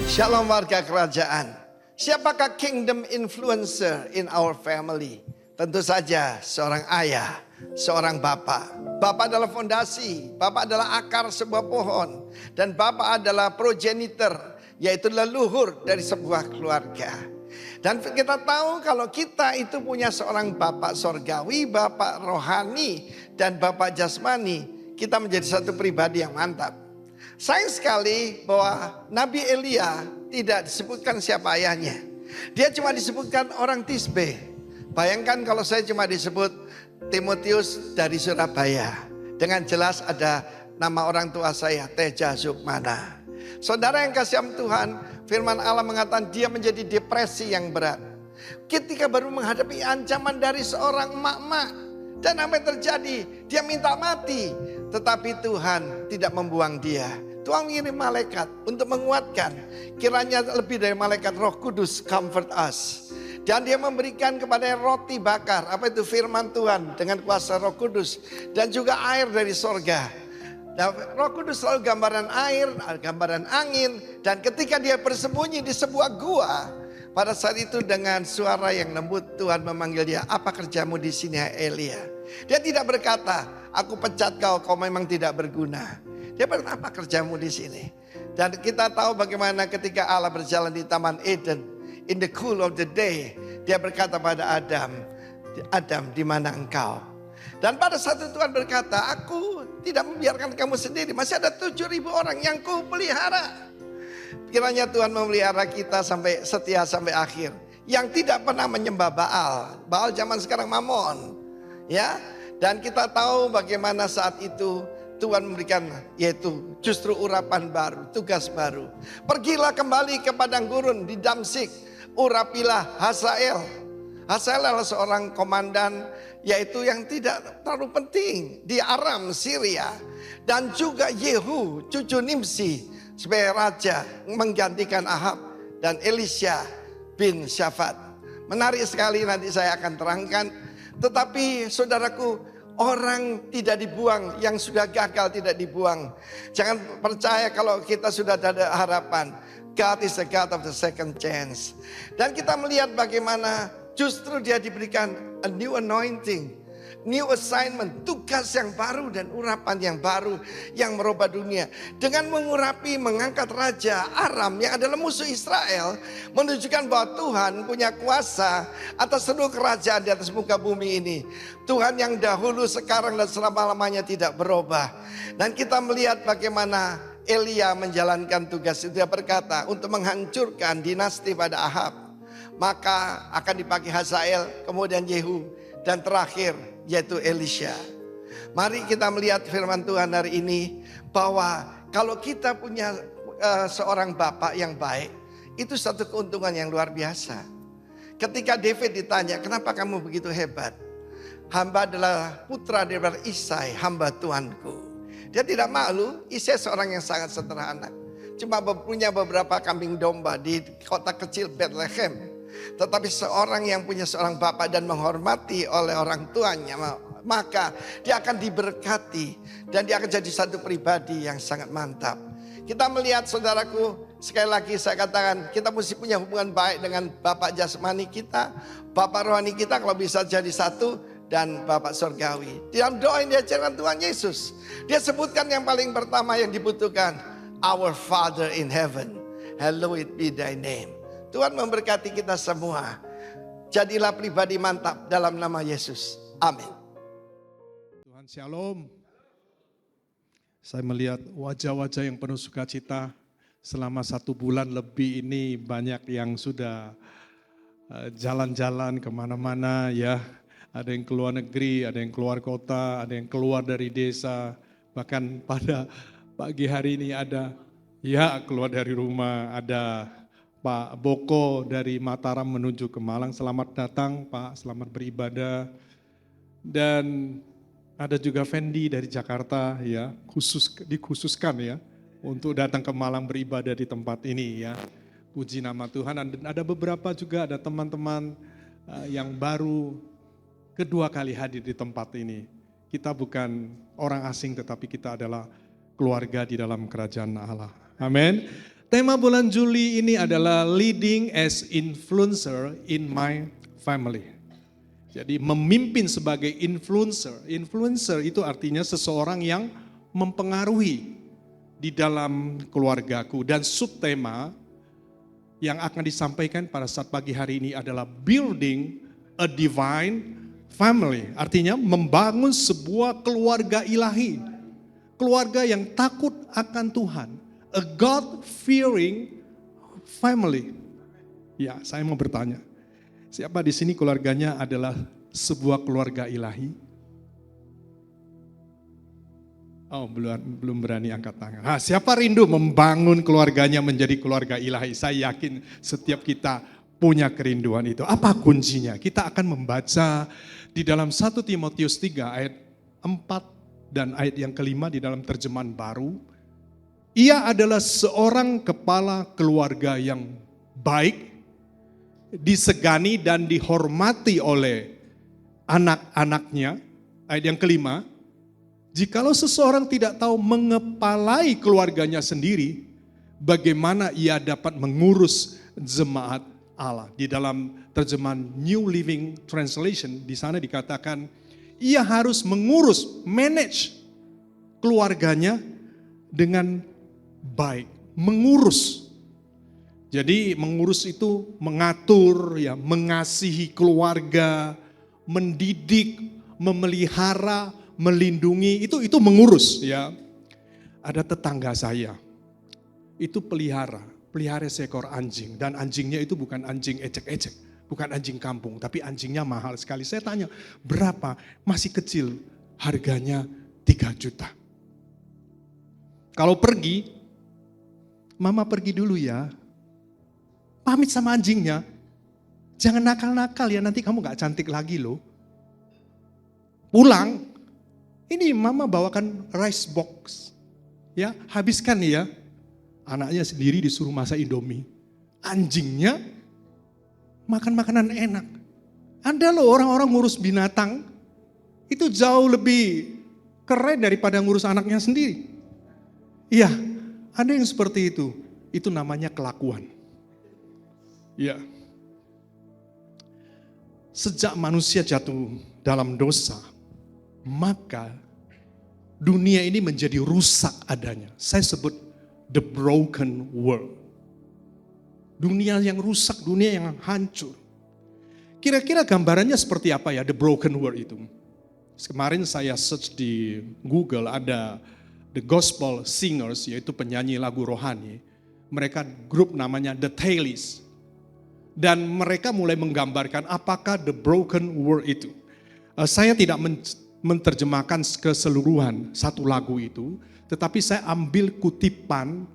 Shalom warga kerajaan. Siapakah kingdom influencer in our family? Tentu saja seorang ayah, seorang bapak. Bapak adalah fondasi, bapak adalah akar sebuah pohon. Dan bapak adalah progenitor, yaitu leluhur dari sebuah keluarga. Dan kita tahu kalau kita itu punya seorang bapak sorgawi, bapak rohani, dan bapak jasmani, kita menjadi satu pribadi yang mantap. Sayang sekali bahwa Nabi Elia tidak disebutkan siapa ayahnya. Dia cuma disebutkan orang Tisbe. Bayangkan kalau saya cuma disebut Timotius dari Surabaya. Dengan jelas ada nama orang tua saya, Teja Sukmana. Saudara yang kasih Tuhan, firman Allah mengatakan dia menjadi depresi yang berat. Ketika baru menghadapi ancaman dari seorang emak-emak. Dan apa yang terjadi? Dia minta mati. Tetapi Tuhan tidak membuang dia. Tuhan mengirim malaikat untuk menguatkan. Kiranya lebih dari malaikat Roh Kudus comfort us. Dan dia memberikan kepada roti bakar. Apa itu firman Tuhan dengan kuasa Roh Kudus. Dan juga air dari sorga. Nah, Roh Kudus selalu gambaran air, gambaran angin. Dan ketika dia bersembunyi di sebuah gua, pada saat itu dengan suara yang lembut Tuhan memanggil dia, apa kerjamu di sini Elia? Dia tidak berkata, aku pecat kau memang tidak berguna. Dia berkata, apa kerjamu di sini? Dan kita tahu bagaimana ketika Allah berjalan di Taman Eden, in the cool of the day, dia berkata pada Adam, Adam di mana engkau? Dan pada saat itu Tuhan berkata, aku tidak membiarkan kamu sendiri. Masih ada 7.000 orang yang ku pelihara. Kiranya Tuhan memelihara kita sampai setia sampai akhir. Yang tidak pernah menyembah Baal. Baal zaman sekarang Mamon. Ya. Dan kita tahu bagaimana saat itu Tuhan memberikan yaitu justru urapan baru, tugas baru. Pergilah kembali ke padang gurun di Damsik. Urapilah Hazael. Hazael adalah seorang komandan yaitu yang tidak terlalu penting di Aram, Syria. Dan juga Yehu, cucu Nimsi, sebagai raja menggantikan Ahab. Dan Elisha bin Syafat. Menarik sekali nanti saya akan terangkan. Tetapi saudaraku, orang tidak dibuang, yang sudah gagal tidak dibuang. Jangan percaya kalau kita sudah ada harapan. God is the God of the second chance. Dan kita melihat bagaimana justru dia diberikan a new anointing, new assignment, tugas yang baru dan urapan yang baru yang merubah dunia. Dengan mengurapi, mengangkat raja Aram yang adalah musuh Israel, menunjukkan bahwa Tuhan punya kuasa atas seluruh kerajaan di atas muka bumi ini. Tuhan yang dahulu, sekarang dan selama-lamanya tidak berubah. Dan kita melihat bagaimana Elia menjalankan tugas itu. Dia berkata untuk menghancurkan dinasti pada Ahab. Maka akan dipakai Hazael, kemudian Yehu, dan terakhir yaitu Elisha. Mari kita melihat firman Tuhan hari ini bahwa kalau kita punya seorang bapak yang baik, itu satu keuntungan yang luar biasa. Ketika David ditanya, kenapa kamu begitu hebat? Hamba adalah putra daripada Isai, hamba Tuanku. Dia tidak malu, Isai seorang yang sangat sederhana. Cuma punya beberapa kambing domba di kota kecil Bethlehem. Tetapi seorang yang punya seorang bapak dan menghormati oleh orang tuanya, maka dia akan diberkati dan dia akan jadi satu pribadi yang sangat mantap. Kita melihat saudaraku, sekali lagi saya katakan kita mesti punya hubungan baik dengan bapak jasmani kita, bapak rohani kita kalau bisa jadi satu, dan bapak surgawi. Dalam doa yang diajarkan Tuhan Yesus, dia sebutkan yang paling pertama yang dibutuhkan, Our Father in heaven, hallowed be thy name. Tuhan memberkati kita semua. Jadilah pribadi mantap dalam nama Yesus. Amin. Tuhan shalom. Saya melihat wajah-wajah yang penuh sukacita. Selama 1 bulan lebih ini banyak yang sudah jalan-jalan kemana-mana ya. Ada yang keluar negeri, ada yang keluar kota, ada yang keluar dari desa. Bahkan pada pagi hari ini ada ya keluar dari rumah, ada Pak Boko dari Mataram menuju ke Malang. Selamat datang Pak, selamat beribadah. Dan ada juga Fendi dari Jakarta ya, dikhususkan ya untuk datang ke Malang beribadah di tempat ini ya. Puji nama Tuhan. Dan ada beberapa juga ada teman-teman yang baru kedua kali hadir di tempat ini. Kita bukan orang asing tetapi kita adalah keluarga di dalam kerajaan Allah. Amin. Tema bulan Juli ini adalah leading as influencer in my family. Jadi memimpin sebagai influencer. Influencer itu artinya seseorang yang mempengaruhi di dalam keluargaku. Dan subtema yang akan disampaikan pada saat pagi hari ini adalah building a divine family. Artinya membangun sebuah keluarga ilahi. Keluarga yang takut akan Tuhan. A God-fearing family. Ya, saya mau bertanya. Siapa di sini keluarganya adalah sebuah keluarga ilahi? Oh, belum berani angkat tangan. Nah, siapa rindu membangun keluarganya menjadi keluarga ilahi? Saya yakin setiap kita punya kerinduan itu. Apa kuncinya? Kita akan membaca di dalam 1 Timotius 3 ayat 4 dan ayat yang kelima di dalam terjemahan baru. Ia adalah seorang kepala keluarga yang baik, disegani dan dihormati oleh anak-anaknya. Ayat yang kelima, jikalau seseorang tidak tahu mengepalai keluarganya sendiri, bagaimana ia dapat mengurus jemaat Allah? Di dalam terjemahan New Living Translation, di sana dikatakan, ia harus mengurus, manage keluarganya dengan baik, mengurus. Jadi mengurus itu mengatur, ya, mengasihi keluarga, mendidik, memelihara, melindungi, itu mengurus, ya. Ada tetangga saya, itu pelihara seekor anjing, dan anjingnya itu bukan anjing ecek-ecek, bukan anjing kampung, tapi anjingnya mahal sekali. Saya tanya, berapa? Masih kecil, harganya 3 juta. Kalau pergi, mama pergi dulu ya, pamit sama anjingnya, jangan nakal-nakal ya, nanti kamu gak cantik lagi loh. Pulang, ini mama bawakan rice box, ya habiskan ya. Anaknya sendiri disuruh masak Indomie, anjingnya makan makanan enak. Ada loh orang-orang ngurus binatang, itu jauh lebih keren daripada ngurus anaknya sendiri. Iya, ada yang seperti itu namanya kelakuan. Ya. Sejak manusia jatuh dalam dosa, maka dunia ini menjadi rusak adanya. Saya sebut the broken world. Dunia yang rusak, dunia yang hancur. Kira-kira gambarannya seperti apa ya the broken world itu? Kemarin saya search di Google, ada the gospel singers, yaitu penyanyi lagu rohani. Mereka grup namanya The Tailies. Dan mereka mulai menggambarkan apakah the broken world itu. Saya tidak menerjemahkan keseluruhan satu lagu itu, tetapi saya ambil kutipan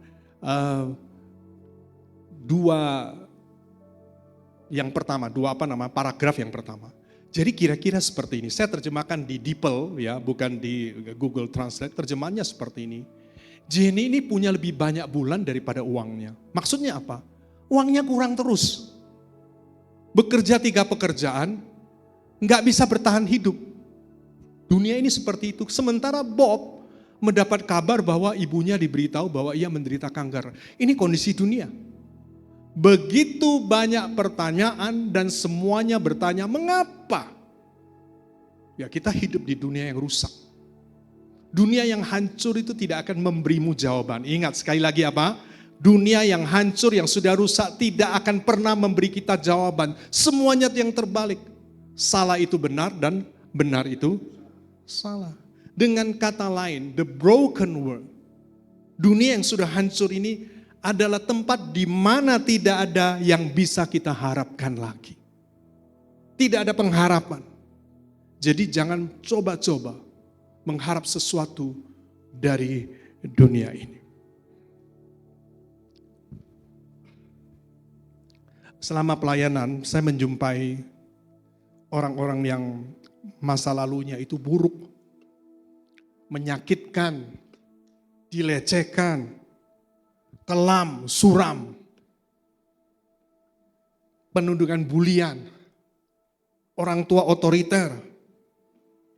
paragraf yang pertama. Jadi kira-kira seperti ini. Saya terjemahkan di DeepL, ya, bukan di Google Translate. Terjemahannya seperti ini. Jenny ini punya lebih banyak bulan daripada uangnya. Maksudnya apa? Uangnya kurang terus. Bekerja 3 pekerjaan, nggak bisa bertahan hidup. Dunia ini seperti itu. Sementara Bob mendapat kabar bahwa ibunya diberitahu bahwa ia menderita kanker. Ini kondisi dunia. Begitu banyak pertanyaan dan semuanya bertanya, mengapa? Ya, kita hidup di dunia yang rusak. Dunia yang hancur itu tidak akan memberimu jawaban. Ingat sekali lagi apa? Dunia yang hancur, yang sudah rusak tidak akan pernah memberi kita jawaban. Semuanya yang terbalik. Salah itu benar dan benar itu salah. Dengan kata lain, the broken world. Dunia yang sudah hancur ini adalah tempat di mana tidak ada yang bisa kita harapkan lagi. Tidak ada pengharapan. Jadi jangan coba-coba mengharap sesuatu dari dunia ini. Selama pelayanan saya menjumpai orang-orang yang masa lalunya itu buruk, menyakitkan, dilecehkan, kelam, suram, penundukan bulian, orang tua otoriter,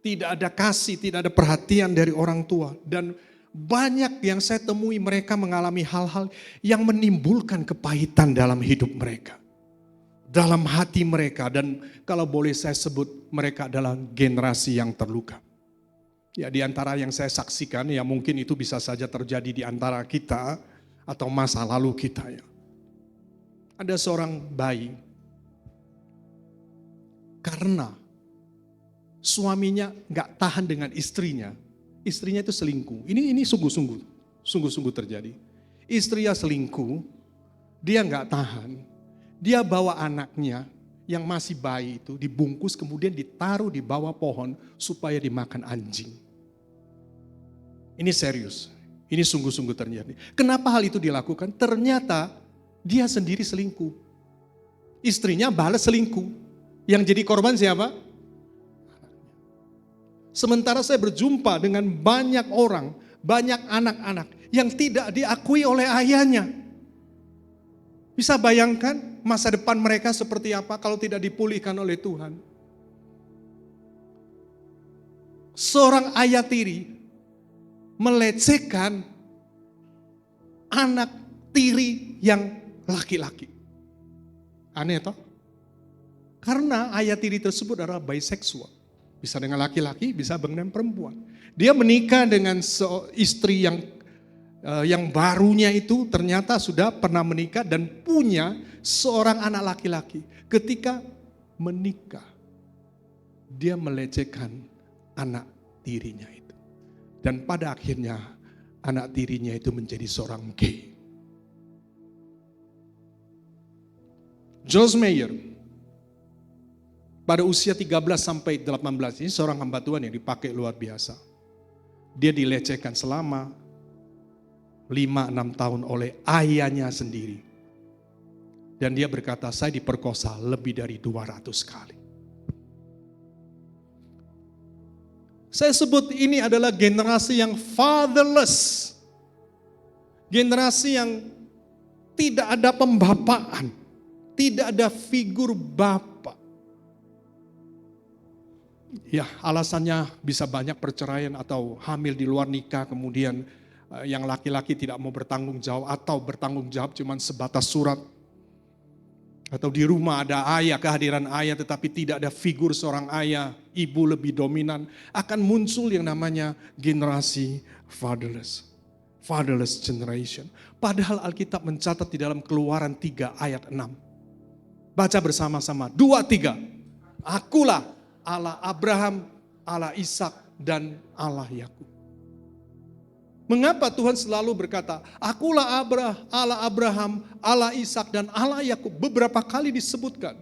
tidak ada kasih, tidak ada perhatian dari orang tua. Dan Banyak yang saya temui mereka mengalami hal-hal yang menimbulkan kepahitan dalam hidup mereka. Dalam hati mereka, dan kalau boleh saya sebut mereka adalah generasi yang terluka. Ya, di antara yang saya saksikan, ya mungkin itu bisa saja terjadi di antara kita atau masa lalu kita ya. Ada seorang bayi, karena suaminya gak tahan dengan istrinya itu selingkuh. Ini sungguh-sungguh terjadi. Istrinya selingkuh, dia gak tahan, dia bawa anaknya yang masih bayi itu dibungkus kemudian ditaruh di bawah pohon supaya dimakan anjing. Ini serius, ini sungguh-sungguh terjadi. Kenapa hal itu dilakukan? Ternyata dia sendiri selingkuh. Istrinya balas selingkuh. Yang jadi korban siapa? Sementara saya berjumpa dengan banyak orang, banyak anak-anak yang tidak diakui oleh ayahnya. Bisa bayangkan masa depan mereka seperti apa kalau tidak dipulihkan oleh Tuhan. Seorang ayah tiri melecehkan anak tiri yang laki-laki. Aneh toh? Karena ayah tiri tersebut adalah biseksual. Bisa dengan laki-laki, bisa dengan perempuan. Dia menikah dengan istri yang barunya itu ternyata sudah pernah menikah dan punya seorang anak laki-laki. Ketika menikah, dia melecehkan anak tirinya itu. Dan pada akhirnya anak tirinya itu menjadi seorang gay. Joyce Meyer pada usia 13 sampai 18 ini seorang hamba Tuhan yang dipakai luar biasa. Dia dilecehkan selama 5-6 tahun oleh ayahnya sendiri. Dan dia berkata, saya diperkosa lebih dari 200 kali. Saya sebut ini adalah generasi yang fatherless. Generasi yang tidak ada pembapaan. Tidak ada figur bapak. Ya, alasannya bisa banyak perceraian atau hamil di luar nikah, kemudian yang laki-laki tidak mau bertanggung jawab atau bertanggung jawab cuma sebatas surat. Atau di rumah ada ayah, kehadiran ayah tetapi tidak ada figur seorang ayah, ibu lebih dominan. Akan muncul yang namanya generasi fatherless. Fatherless generation. Padahal Alkitab mencatat di dalam Keluaran 3 ayat 6. Baca bersama-sama, 2-3. Akulah Allah Abraham, Allah Ishak, dan Allah Yakub. Mengapa Tuhan selalu berkata, akulah Allah Abraham, Allah Ishak, dan Allah Yakub? Beberapa kali disebutkan.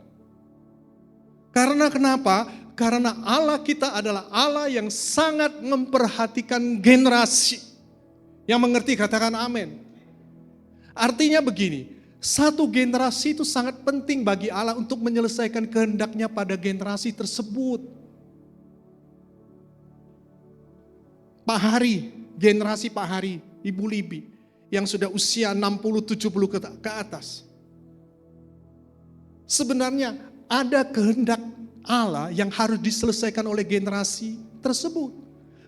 Karena kenapa? Karena Allah kita adalah Allah yang sangat memperhatikan generasi. Yang mengerti katakan amin. Artinya begini, satu generasi itu sangat penting bagi Allah untuk menyelesaikan kehendaknya pada generasi tersebut. Pak Hari, generasi Pak Hari, Ibu Libi, yang sudah usia 60-70 ke atas. Sebenarnya ada kehendak Allah yang harus diselesaikan oleh generasi tersebut.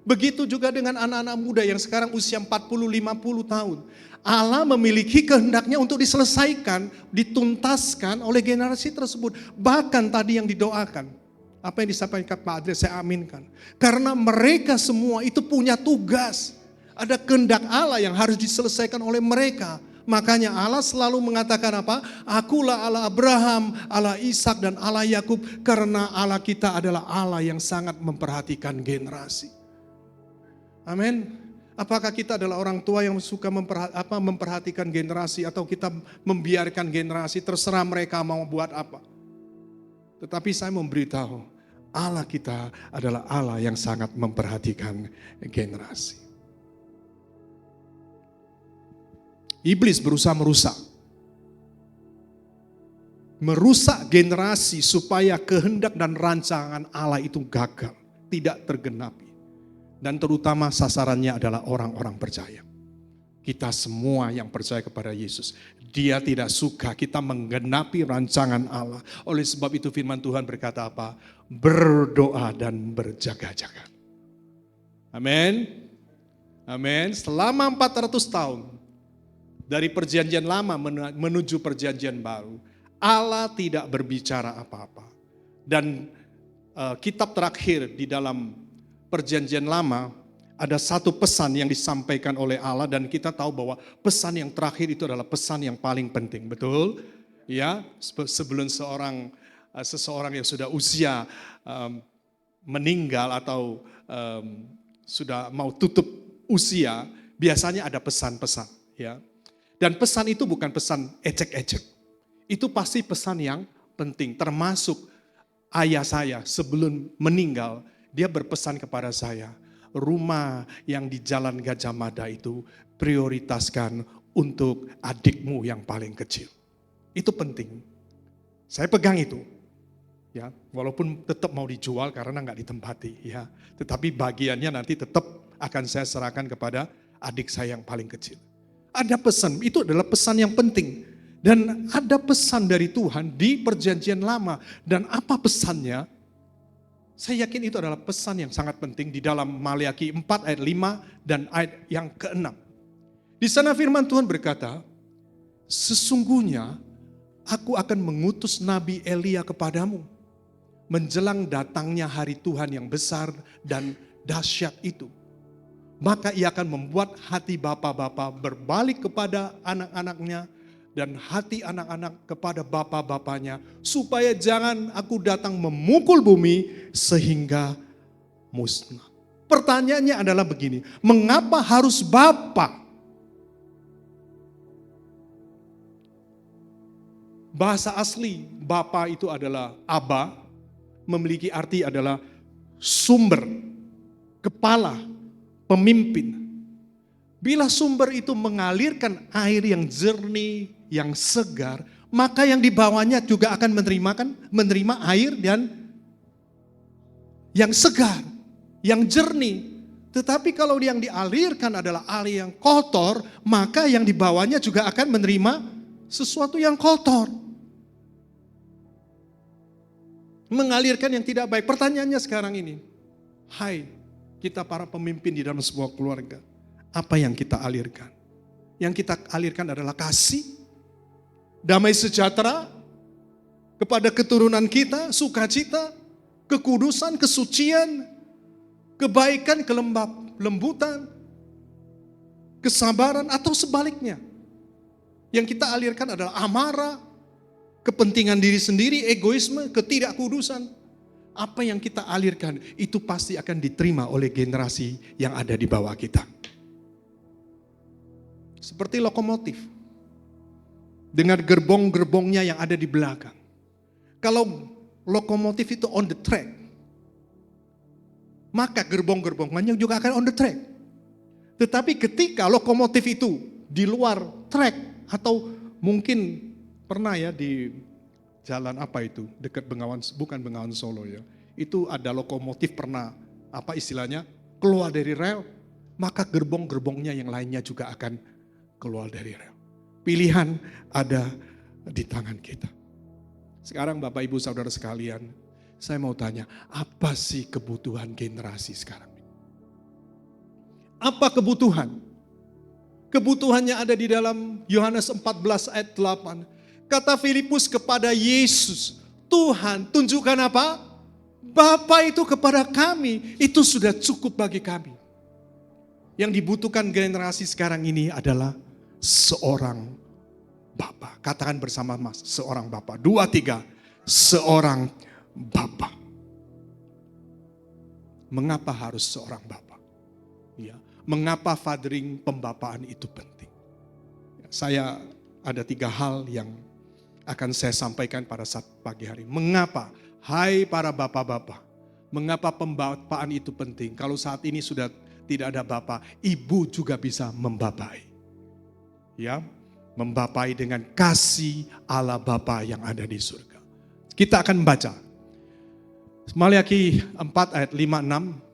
Begitu juga dengan anak-anak muda yang sekarang usia 40-50 tahun. Allah memiliki kehendaknya untuk diselesaikan, dituntaskan oleh generasi tersebut. Bahkan tadi yang didoakan, apa yang disampaikan Pak Adri, saya aminkan. Karena mereka semua itu punya tugas. Ada kehendak Allah yang harus diselesaikan oleh mereka. Makanya Allah selalu mengatakan apa? Akulah Allah Abraham, Allah Ishak, dan Allah Yakub. Karena Allah kita adalah Allah yang sangat memperhatikan generasi. Amin. Apakah kita adalah orang tua yang suka memperhatikan generasi atau kita membiarkan generasi, terserah mereka mau buat apa. Tetapi saya memberitahu, Allah kita adalah Allah yang sangat memperhatikan generasi. Iblis berusaha merusak generasi supaya kehendak dan rancangan Allah itu gagal, tidak tergenapi. Dan terutama sasarannya adalah orang-orang percaya. Kita semua yang percaya kepada Yesus. Dia tidak suka kita menggenapi rancangan Allah. Oleh sebab itu firman Tuhan berkata apa? Berdoa dan berjaga-jaga. Amin. Amin. Selama 400 tahun dari perjanjian lama menuju perjanjian baru, Allah tidak berbicara apa-apa. Dan kitab terakhir di dalam perjanjian lama ada satu pesan yang disampaikan oleh Allah, dan kita tahu bahwa pesan yang terakhir itu adalah pesan yang paling penting, betul? Ya, sebelum seseorang yang sudah usia meninggal atau sudah mau tutup usia, biasanya ada pesan-pesan, ya. Dan pesan itu bukan pesan ecek-ecek. Itu pasti pesan yang penting, termasuk ayah saya sebelum meninggal, dia berpesan kepada saya, rumah yang di Jalan Gajah Mada itu prioritaskan untuk adikmu yang paling kecil. Itu penting. Saya pegang itu. Ya, walaupun tetap mau dijual karena nggak ditempati, ya. Tetapi bagiannya nanti tetap akan saya serahkan kepada adik saya yang paling kecil. Ada pesan, itu adalah pesan yang penting. Dan ada pesan dari Tuhan di perjanjian lama. Dan apa pesannya? Saya yakin itu adalah pesan yang sangat penting di dalam Maleakhi 4 ayat 5 dan ayat yang ke-6. Di sana firman Tuhan berkata, sesungguhnya aku akan mengutus Nabi Elia kepadamu menjelang datangnya hari Tuhan yang besar dan dahsyat itu. Maka ia akan membuat hati bapa-bapa berbalik kepada anak-anaknya dan hati anak-anak kepada bapa-bapanya, supaya jangan aku datang memukul bumi sehingga musnah. Pertanyaannya adalah begini, mengapa harus bapa? Bahasa asli bapa itu adalah aba, memiliki arti adalah sumber, kepala, pemimpin. Bila sumber itu mengalirkan air yang jernih, yang segar, maka yang di bawahnya juga akan menerima air dan yang segar, yang jernih. Tetapi kalau yang dialirkan adalah air yang kotor, maka yang di bawahnya juga akan menerima sesuatu yang kotor. Mengalirkan yang tidak baik. Pertanyaannya sekarang ini, hai kita para pemimpin di dalam sebuah keluarga, apa yang kita alirkan? Yang kita alirkan adalah kasih, damai sejahtera kepada keturunan kita, sukacita, kekudusan, kesucian, kebaikan, kelembutan, kesabaran, atau sebaliknya. Yang kita alirkan adalah amarah, kepentingan diri sendiri, egoisme, ketidakkudusan. Apa yang kita alirkan itu pasti akan diterima oleh generasi yang ada di bawah kita. Seperti lokomotif dengan gerbong-gerbongnya yang ada di belakang. Kalau lokomotif itu on the track, maka gerbong-gerbongnya juga akan on the track. Tetapi ketika lokomotif itu di luar track, atau mungkin pernah ya di jalan apa itu dekat Bengawan, bukan Bengawan Solo ya, itu ada lokomotif pernah apa istilahnya keluar dari rel, maka gerbong-gerbongnya yang lainnya juga akan keluar dari rel. Pilihan ada di tangan kita. Sekarang Bapak Ibu Saudara sekalian, saya mau tanya, apa sih kebutuhan generasi sekarang? Apa kebutuhan? Kebutuhannya ada di dalam Yohanes 14 ayat 8. Kata Filipus kepada Yesus, Tuhan tunjukkan apa? Bapa itu kepada kami, itu sudah cukup bagi kami. Yang dibutuhkan generasi sekarang ini adalah seorang bapa. Katakan bersama mas, seorang bapa. 2, 3, seorang bapa. Mengapa harus seorang bapa? Ya, mengapa fathering, pembapaan itu penting? Saya ada 3 hal yang akan saya sampaikan pada saat pagi hari. Mengapa? Hai para bapak-bapak, mengapa pembapaan itu penting? Kalau saat ini sudah tidak ada bapak, ibu juga bisa membapai. Ya, membapai dengan kasih Allah Bapa yang ada di surga. Kita akan membaca Maleakhi 4 ayat 5-6.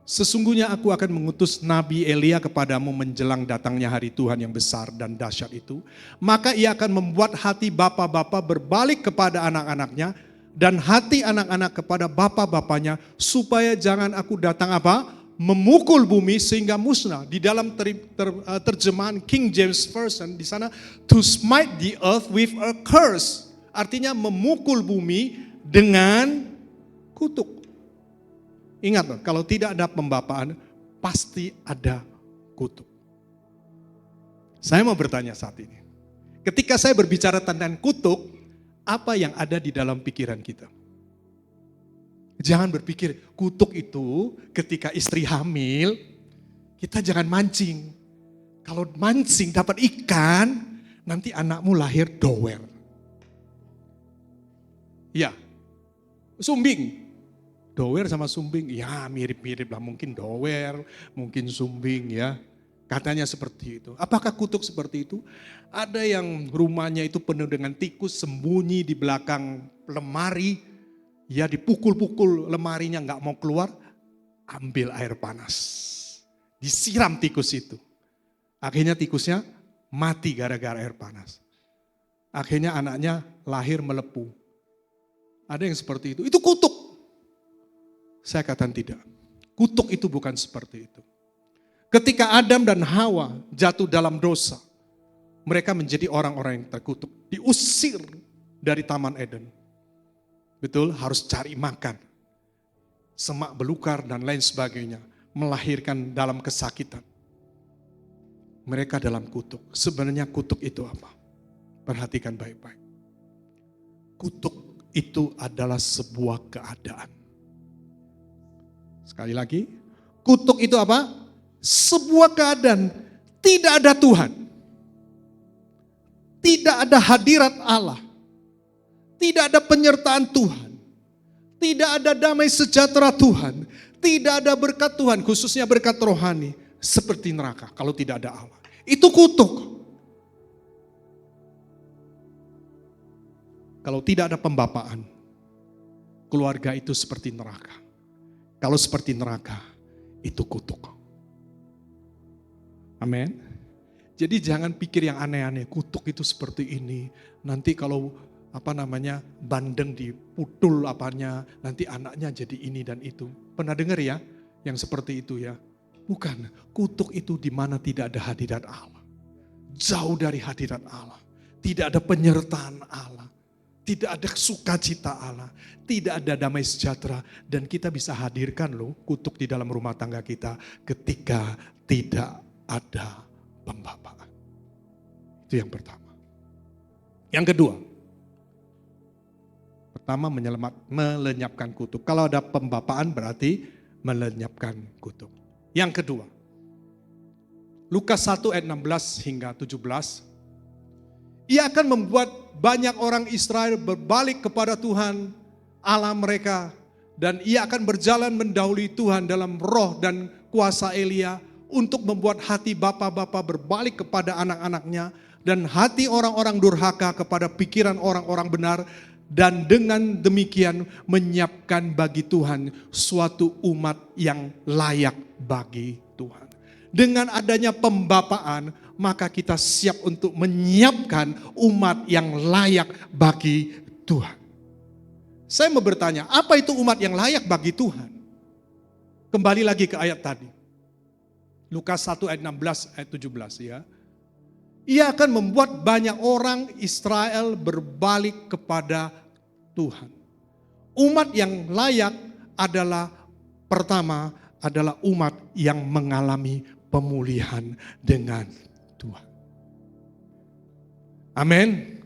Sesungguhnya aku akan mengutus Nabi Elia kepadamu menjelang datangnya hari Tuhan yang besar dan dahsyat itu. Maka ia akan membuat hati bapa-bapa berbalik kepada anak-anaknya dan hati anak-anak kepada bapa-bapanya, supaya jangan aku datang apa? memukul bumi sehingga musnah. Di dalam terjemahan King James Version di sana, to smite the earth with a curse. Artinya memukul bumi dengan kutuk. Ingat loh, kalau tidak ada pembapaan, pasti ada kutuk. Saya mau bertanya saat ini. Ketika saya berbicara tentang kutuk, apa yang ada di dalam pikiran kita? Jangan berpikir kutuk itu ketika istri hamil, kita jangan mancing. Kalau mancing dapat ikan, nanti anakmu lahir dower. Ya, sumbing. Dower sama sumbing, ya mirip-mirip lah. Mungkin dower, mungkin sumbing ya. Katanya seperti itu. Apakah kutuk seperti itu? Ada yang rumahnya itu penuh dengan tikus, sembunyi di belakang lemari. Ya dipukul-pukul lemarinya nggak mau keluar, ambil air panas. Disiram tikus itu. Akhirnya tikusnya mati gara-gara air panas. Akhirnya anaknya lahir melepuh. Ada yang seperti itu. Itu kutuk. Saya katakan tidak. Kutuk itu bukan seperti itu. Ketika Adam dan Hawa jatuh dalam dosa, mereka menjadi orang-orang yang terkutuk. Diusir dari Taman Eden. Betul, harus cari makan. Semak belukar dan lain sebagainya. Melahirkan dalam kesakitan. Mereka dalam kutuk. Sebenarnya kutuk itu apa? Perhatikan baik-baik. Kutuk itu adalah sebuah keadaan. Sekali lagi, kutuk itu apa? Sebuah keadaan. Tidak ada Tuhan. Tidak ada hadirat Allah. Tidak ada penyertaan Tuhan. Tidak ada damai sejahtera Tuhan. Tidak ada berkat Tuhan, khususnya berkat rohani. Seperti neraka kalau tidak ada Allah. Itu kutuk. Kalau tidak ada pembapaan, keluarga itu seperti neraka. Kalau seperti neraka, itu kutuk. Amin. Jadi jangan pikir yang aneh-aneh, kutuk itu seperti ini. Nanti kalau bandeng diputul apanya, nanti anaknya jadi ini dan itu. Pernah dengar ya yang seperti itu ya? Bukan, kutuk itu di mana tidak ada hadirat Allah. Jauh dari hadirat Allah. Tidak ada penyertaan Allah. Tidak ada sukacita Allah. Tidak ada damai sejahtera. Dan kita bisa hadirkan loh kutuk di dalam rumah tangga kita ketika tidak ada pembapaan. Itu yang pertama. Yang kedua. Pertama melenyapkan kutuk. Kalau ada pembapaan berarti melenyapkan kutuk. Yang kedua. Lukas 1 ayat 16 hingga 17. Ia akan membuat banyak orang Israel berbalik kepada Tuhan Allah mereka. Dan ia akan berjalan mendahului Tuhan dalam roh dan kuasa Elia. Untuk membuat hati bapa-bapa berbalik kepada anak-anaknya. Dan hati orang-orang durhaka kepada pikiran orang-orang benar. Dan dengan demikian menyiapkan bagi Tuhan suatu umat yang layak bagi Tuhan. Dengan adanya pembapaan, maka kita siap untuk menyiapkan umat yang layak bagi Tuhan. Saya mau bertanya, apa itu umat yang layak bagi Tuhan? Kembali lagi ke ayat tadi. Lukas 1 ayat 16 ayat 17 ya. Ia akan membuat banyak orang Israel berbalik kepada Tuhan. Umat yang layak adalah pertama adalah umat yang mengalami pemulihan dengan Tuhan. Amin.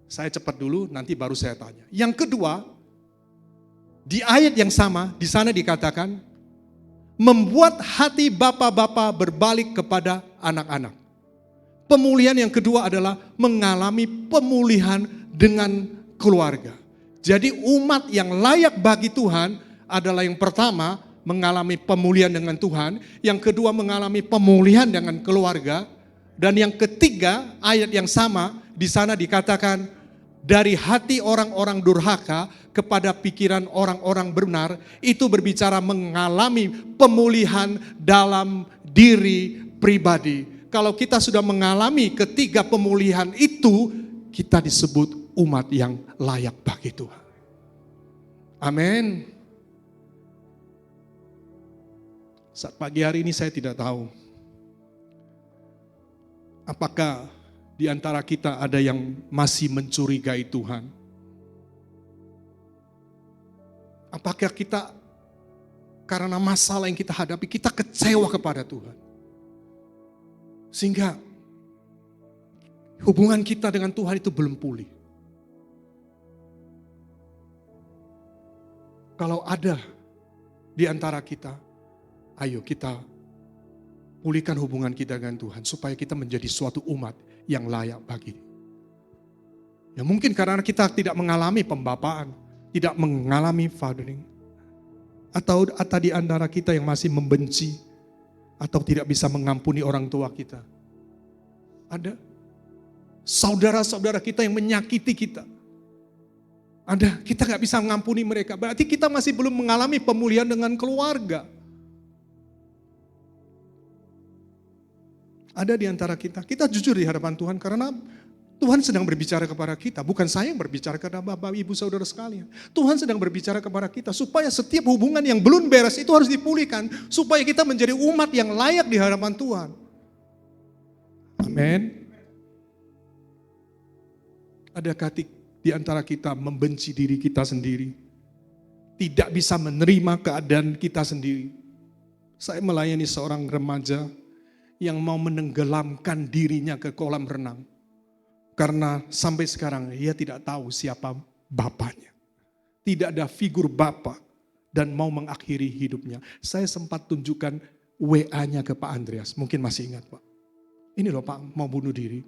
Saya cepat dulu nanti baru saya tanya. Yang kedua, di ayat yang sama di sana dikatakan membuat hati bapa-bapa berbalik kepada anak-anak. Pemulihan yang kedua adalah mengalami pemulihan dengan keluarga. Jadi umat yang layak bagi Tuhan adalah yang pertama mengalami pemulihan dengan Tuhan, yang kedua mengalami pemulihan dengan keluarga, dan yang ketiga ayat yang sama di sana dikatakan dari hati orang-orang durhaka kepada pikiran orang-orang benar, itu berbicara mengalami pemulihan dalam diri pribadi. Kalau kita sudah mengalami ketiga pemulihan itu, kita disebut umat yang layak bagi Tuhan. Amin. Saat pagi hari ini saya tidak tahu apakah di antara kita ada yang masih mencurigai Tuhan. Apakah kita karena masalah yang kita hadapi, kita kecewa kepada Tuhan. Sehingga hubungan kita dengan Tuhan itu belum pulih. Kalau ada di antara kita, ayo kita pulihkan hubungan kita dengan Tuhan supaya kita menjadi suatu umat yang layak bagi. Ya mungkin karena kita tidak mengalami pembapaan, tidak mengalami fathering, atau di antara kita yang masih membenci atau tidak bisa mengampuni orang tua kita. Ada saudara-saudara kita yang menyakiti kita. Ada, kita gak bisa mengampuni mereka. Berarti kita masih belum mengalami pemulihan dengan keluarga. Ada di antara kita jujur di hadapan Tuhan karena Tuhan sedang berbicara kepada kita. Bukan saya yang berbicara kepada Bapak, Ibu, Saudara sekalian. Tuhan sedang berbicara kepada kita supaya setiap hubungan yang belum beres itu harus dipulihkan. Supaya kita menjadi umat yang layak di hadapan Tuhan. Amin. Adakah di antara kita membenci diri kita sendiri? Tidak bisa menerima keadaan kita sendiri. Saya melayani seorang remaja yang mau menenggelamkan dirinya ke kolam renang. Karena sampai sekarang ia tidak tahu siapa bapaknya. Tidak ada figur bapak dan mau mengakhiri hidupnya. Saya sempat tunjukkan WA-nya ke Pak Andreas. Mungkin masih ingat Pak. Ini loh Pak, mau bunuh diri.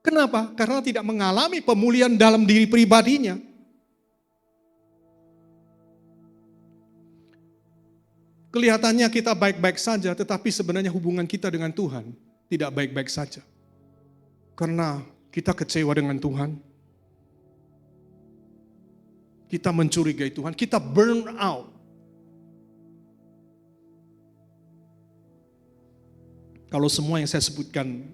Kenapa? Karena tidak mengalami pemulihan dalam diri pribadinya. Kelihatannya kita baik-baik saja, tetapi sebenarnya hubungan kita dengan Tuhan tidak baik-baik saja. Karena kita kecewa dengan Tuhan. Kita mencurigai Tuhan, kita burn out. Kalau semua yang saya sebutkan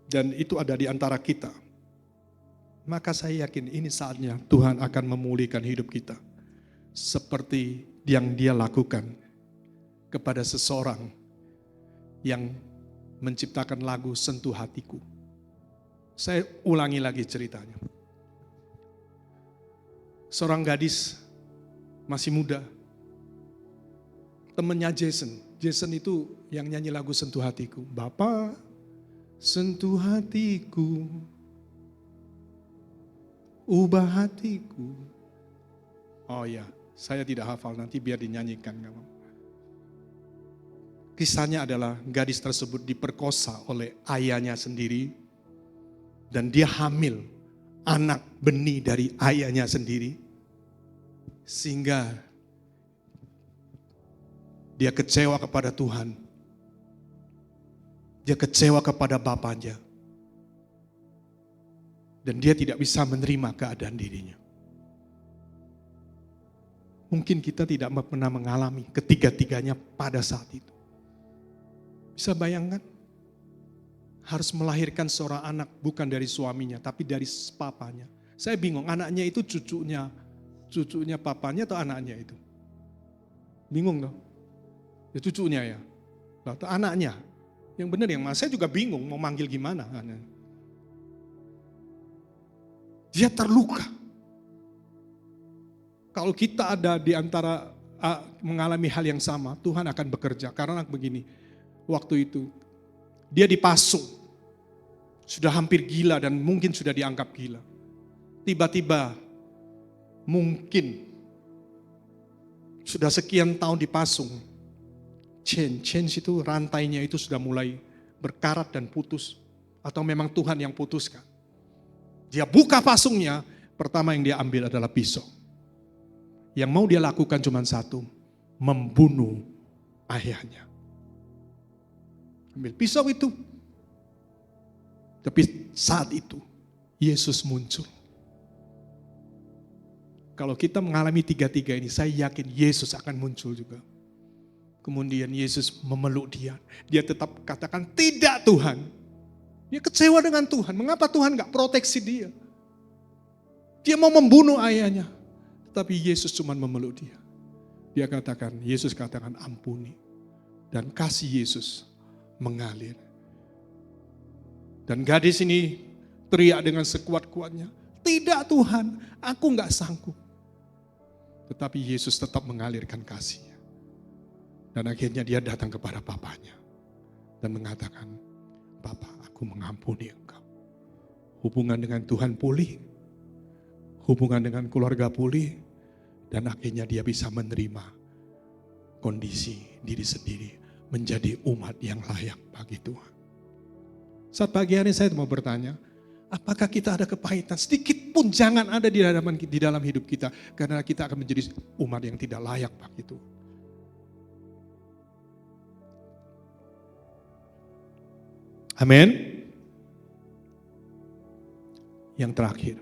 dan itu ada di antara kita, maka saya yakin ini saatnya Tuhan akan memulihkan hidup kita. Seperti yang Dia lakukan kepada seseorang yang menciptakan lagu Sentuh Hatiku. Saya ulangi lagi ceritanya. Seorang gadis masih muda, temannya Jason. Jason itu yang nyanyi lagu Sentuh Hatiku. Bapak, sentuh hatiku, ubah hatiku. Oh ya, saya tidak hafal, nanti biar dinyanyikan. Kisahnya adalah gadis tersebut diperkosa oleh ayahnya sendiri. Dan dia hamil anak benih dari ayahnya sendiri. Sehingga dia kecewa kepada Tuhan. Dia kecewa kepada bapaknya. Dan dia tidak bisa menerima keadaan dirinya. Mungkin kita tidak pernah mengalami ketiga-tiganya pada saat itu. Bisa bayangkan? Harus melahirkan seorang anak bukan dari suaminya, tapi dari papanya. Saya bingung, anaknya itu cucunya papanya atau anaknya itu? Bingung dong? Ya cucunya ya. Atau anaknya? Yang benar yang saya juga bingung mau manggil gimana. Dia terluka. Kalau kita ada di antara mengalami hal yang sama, Tuhan akan bekerja. Karena begini, waktu itu dia dipasung. Sudah hampir gila dan mungkin sudah dianggap gila. Tiba-tiba mungkin sudah sekian tahun dipasung. Change itu rantainya itu sudah mulai berkarat dan putus. Atau memang Tuhan yang putuskan. Dia buka pasungnya, pertama yang dia ambil adalah pisau. Yang mau dia lakukan cuma satu, membunuh ayahnya. Ambil pisau itu. Tapi saat itu, Yesus muncul. Kalau kita mengalami tiga-tiga ini, saya yakin Yesus akan muncul juga. Kemudian Yesus memeluk dia. Dia tetap katakan, tidak Tuhan. Dia kecewa dengan Tuhan. Mengapa Tuhan gak proteksi dia? Dia mau membunuh ayahnya. Tetapi Yesus cuma memeluk dia. Yesus katakan ampuni. Dan kasih Yesus mengalir. Dan gadis ini teriak dengan sekuat-kuatnya, "Tidak Tuhan, aku gak sanggup." Tetapi Yesus tetap mengalirkan kasih-Nya. Dan akhirnya dia datang kepada papanya. Dan mengatakan, "Papa, aku mengampuni engkau." Hubungan dengan Tuhan pulih. Hubungan dengan keluarga pulih. Dan akhirnya dia bisa menerima kondisi diri sendiri. Menjadi umat yang layak bagi Tuhan. Saat pagi hari saya mau bertanya, apakah kita ada kepahitan? Sedikit pun jangan ada di dalam hidup kita. Karena kita akan menjadi umat yang tidak layak bagi Tuhan. Amin. Yang terakhir.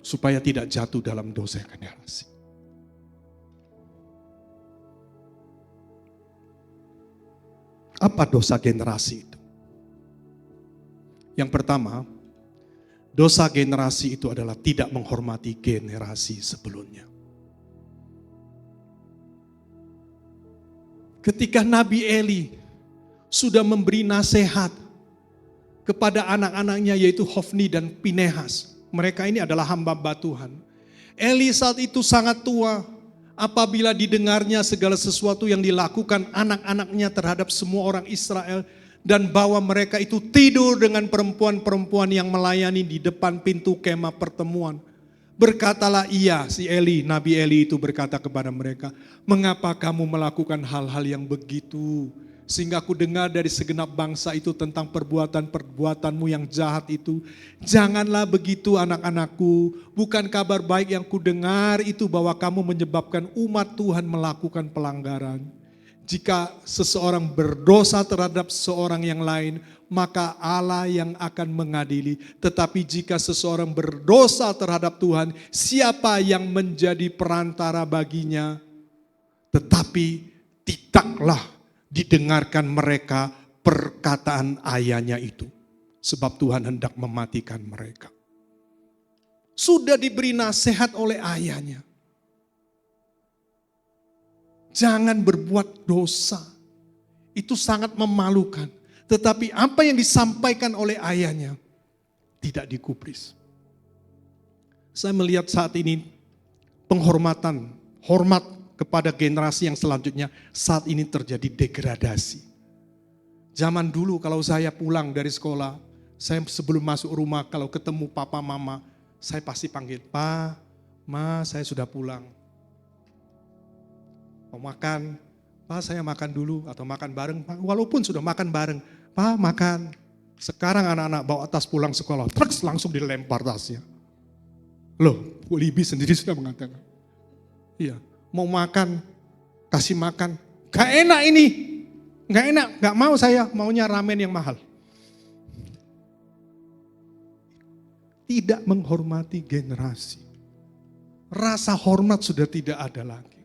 Supaya tidak jatuh dalam dosa generasi. Apa dosa generasi itu? Yang pertama, dosa generasi itu adalah tidak menghormati generasi sebelumnya. Ketika Nabi Eli sudah memberi nasihat kepada anak-anaknya yaitu Hofni dan Pinehas. Mereka ini adalah hamba-hamba Tuhan. Eli saat itu sangat tua. Apabila didengarnya segala sesuatu yang dilakukan anak-anaknya terhadap semua orang Israel. Dan bahwa mereka itu tidur dengan perempuan-perempuan yang melayani di depan pintu kemah pertemuan. Berkatalah ia, si Eli, Nabi Eli itu berkata kepada mereka, "Mengapa kamu melakukan hal-hal yang begitu? Sehingga aku dengar dari segenap bangsa itu tentang perbuatan-perbuatanmu yang jahat itu. Janganlah begitu anak-anakku, bukan kabar baik yang kudengar itu bahwa kamu menyebabkan umat Tuhan melakukan pelanggaran. Jika seseorang berdosa terhadap seorang yang lain, maka Allah yang akan mengadili. Tetapi jika seseorang berdosa terhadap Tuhan, siapa yang menjadi perantara baginya? Tetapi tidaklah didengarkan mereka perkataan ayahnya itu. Sebab Tuhan hendak mematikan mereka." Sudah diberi nasihat oleh ayahnya. Jangan berbuat dosa. Itu sangat memalukan. Tetapi apa yang disampaikan oleh ayahnya tidak digubris. Saya melihat saat ini penghormatan, hormat kepada generasi yang selanjutnya saat ini terjadi degradasi. Zaman dulu kalau saya pulang dari sekolah, saya sebelum masuk rumah kalau ketemu papa mama, saya pasti panggil, "Pa, Ma, saya sudah pulang. Mau makan?" "Pa, saya makan dulu," atau makan bareng. Walaupun sudah makan bareng, "Pa, makan." Sekarang anak-anak bawa tas pulang sekolah, traks langsung dilempar tasnya. Loh, Bu Libi sendiri sudah mengatakan, iya, mau makan, kasih makan. Gak enak ini, gak enak, gak mau saya, maunya ramen yang mahal. Tidak menghormati generasi. Rasa hormat sudah tidak ada lagi.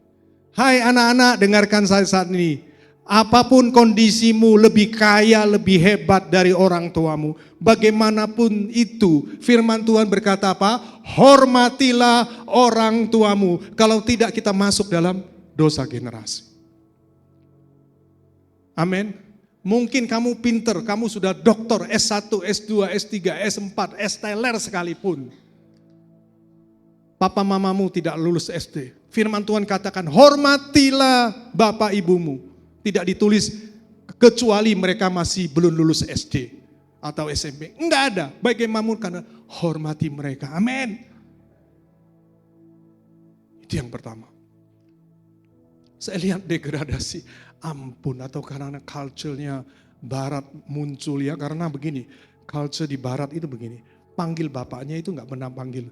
Hai anak-anak, dengarkan saya saat ini. Apapun kondisimu, lebih kaya, lebih hebat dari orang tuamu. Bagaimanapun itu, firman Tuhan berkata apa? Hormatilah orang tuamu. Kalau tidak kita masuk dalam dosa generasi. Amin. Mungkin kamu pinter, kamu sudah doktor S1, S2, S3, S4, S-teler sekalipun. Papa mamamu tidak lulus SD. Firman Tuhan katakan, hormatilah bapak ibumu. Tidak ditulis kecuali mereka masih belum lulus SD atau SMP. Enggak ada. Bagaimana karena hormati mereka. Amin. Itu yang pertama. Saya lihat degradasi. Ampun, atau karena culture-nya barat muncul ya. Karena begini, culture di barat itu begini. Panggil bapaknya itu enggak pernah panggil,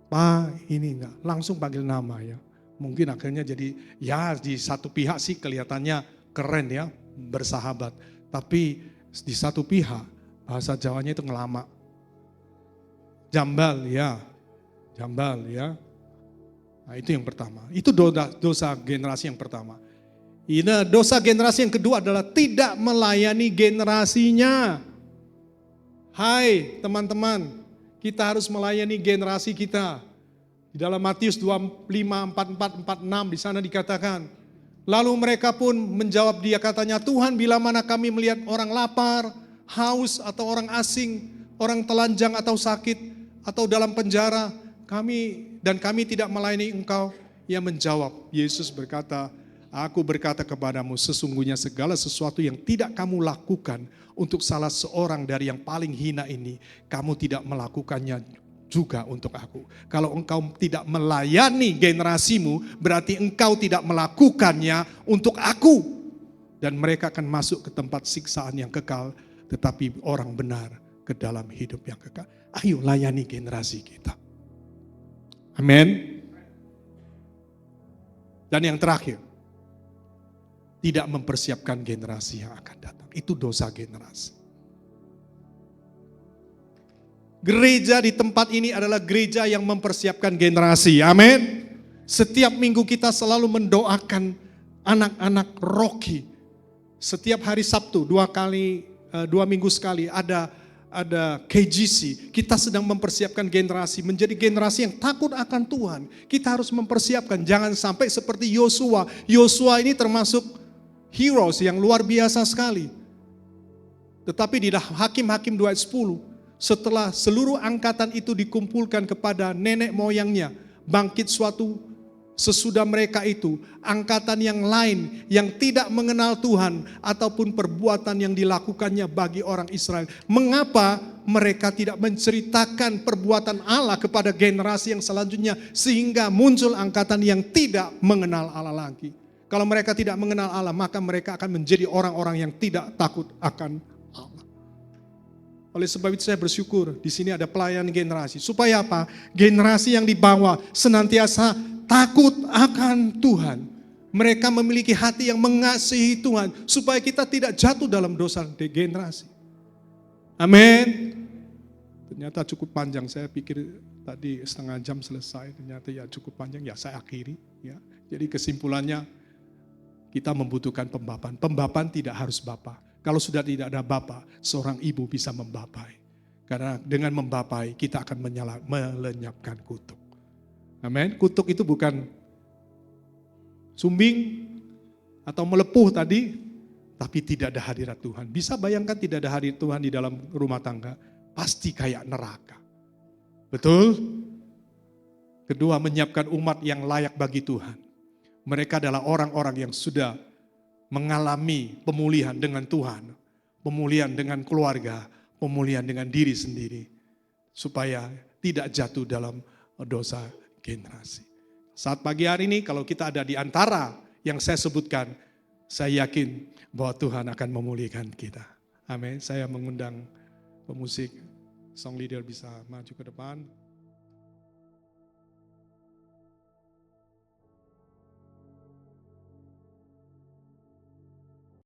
"Pak, ini enggak." Langsung panggil nama ya. Mungkin akhirnya jadi ya di satu pihak sih kelihatannya keren ya, bersahabat. Tapi di satu pihak bahasa Jawanya itu ngelama. Jambal ya. Nah itu yang pertama. Itu dosa generasi yang pertama. Ini dosa generasi yang kedua adalah tidak melayani generasinya. Hai teman-teman, kita harus melayani generasi kita. Di dalam Matius 25, 44, 46 di sana dikatakan, lalu mereka pun menjawab dia katanya, Tuhan bila mana kami melihat orang lapar, haus atau orang asing, orang telanjang atau sakit atau dalam penjara, kami tidak melayani engkau. Ia menjawab, Yesus berkata, aku berkata kepadamu sesungguhnya segala sesuatu yang tidak kamu lakukan untuk salah seorang dari yang paling hina ini, kamu tidak melakukannya juga untuk aku. Kalau engkau tidak melayani generasimu, berarti engkau tidak melakukannya untuk aku. Dan mereka akan masuk ke tempat siksaan yang kekal, tetapi orang benar ke dalam hidup yang kekal. Ayo layani generasi kita. Amin. Dan yang terakhir, tidak mempersiapkan generasi yang akan datang. Itu dosa generasi. Gereja di tempat ini adalah gereja yang mempersiapkan generasi. Amin. Setiap minggu kita selalu mendoakan anak-anak Rocky. Setiap hari Sabtu, 2 minggu sekali ada KGC. Kita sedang mempersiapkan generasi menjadi generasi yang takut akan Tuhan. Kita harus mempersiapkan, jangan sampai seperti Yosua. Yosua ini termasuk heroes yang luar biasa sekali. Tetapi di Hakim-Hakim 2 ayat 10, setelah seluruh angkatan itu dikumpulkan kepada nenek moyangnya, bangkit suatu sesudah mereka itu, angkatan yang lain yang tidak mengenal Tuhan ataupun perbuatan yang dilakukannya bagi orang Israel. Mengapa mereka tidak menceritakan perbuatan Allah kepada generasi yang selanjutnya sehingga muncul angkatan yang tidak mengenal Allah lagi? Kalau mereka tidak mengenal Allah, maka mereka akan menjadi orang-orang yang tidak takut akan Allah. Oleh sebab itu saya bersyukur di sini ada pelayan generasi. Supaya apa? Generasi yang dibawa senantiasa takut akan Tuhan. Mereka memiliki hati yang mengasihi Tuhan. Supaya kita tidak jatuh dalam dosa degenerasi. Amin. Ternyata cukup panjang. Saya pikir tadi setengah jam selesai. Ternyata ya cukup panjang. Ya saya akhiri. Ya. Jadi kesimpulannya kita membutuhkan pembapan. Pembapan tidak harus bapa. Kalau sudah tidak ada bapa, seorang ibu bisa membapai. Karena dengan membapai kita akan melenyapkan kutuk. Amin. Kutuk itu bukan sumbing atau melepuh tadi, tapi tidak ada hadirat Tuhan. Bisa bayangkan tidak ada hadirat Tuhan di dalam rumah tangga, pasti kayak neraka. Betul? Kedua, menyiapkan umat yang layak bagi Tuhan. Mereka adalah orang-orang yang sudah mengalami pemulihan dengan Tuhan, pemulihan dengan keluarga, pemulihan dengan diri sendiri, supaya tidak jatuh dalam dosa generasi. Saat pagi hari ini kalau kita ada di antara yang saya sebutkan, saya yakin bahwa Tuhan akan memulihkan kita. Amin. Saya mengundang pemusik, song leader bisa maju ke depan.